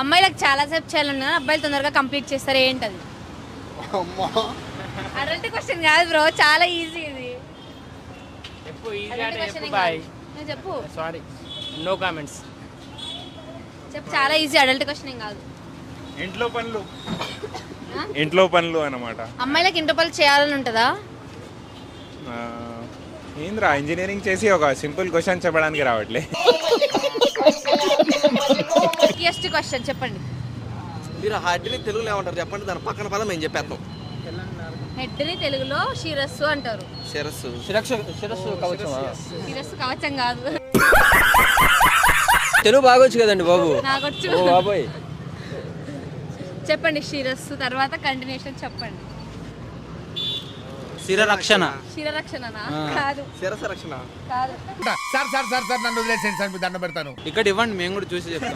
అమ్మాయిలకు చాలా సేపు చేయాలన్నా అబ్బాయిలు తొందరగా కంప్లీట్ చేస్తారు ఏంటది? అడల్ట్ క్వశ్చన్ కాదు బ్రో, చాలా ఈజీ ఇది. చెప్పు. Sorry, no comments. చెప్పు, చాలా ఈజీ, అడల్ట్ క్వశ్చన్ ఏం కాదు. ఇంట్లో పనులు అన్నమాట. అమ్మాయిలకు ఇంట్లో పనులు చేయాలని ఉంటుందా? ఏంద్రా ఇంజనీరింగ్ చేసి ఒక సింపుల్ క్వశ్చన్ చెప్పడానికి రావట్లే. ఈజియెస్ట్ క్వశ్చన్ చెప్పండి. మీరు హెడ్ని తెలుగులో ఏమంటారు చెప్పండి, దాని పక్కన పదం మేము చెప్పేస్తాం. హెడ్ని తెలుగులో శిరస్సు అంటారు. శిరస్సు. శిరస్సు కవచం. శిరస్సు కవచం కాదు. తెలుగు బాగొచ్చు కదండి బాబు. నాకొచ్చు. ఓ బాబోయ్. చెప్పండి శిరస్సు తర్వాత కంటిన్యూషన్ చెప్పండి. శిరరక్షణ. శిరరక్షణనా? కాదు. శిరస రక్షణ కాదు. సార్ సార్ సార్ సార్ నన్ను వదిలేసేయండి సార్, మీకు దండం పెడతాను. ఇక్కడ ఇవ్వండి, మేము కూడా చూసి చెప్తాం.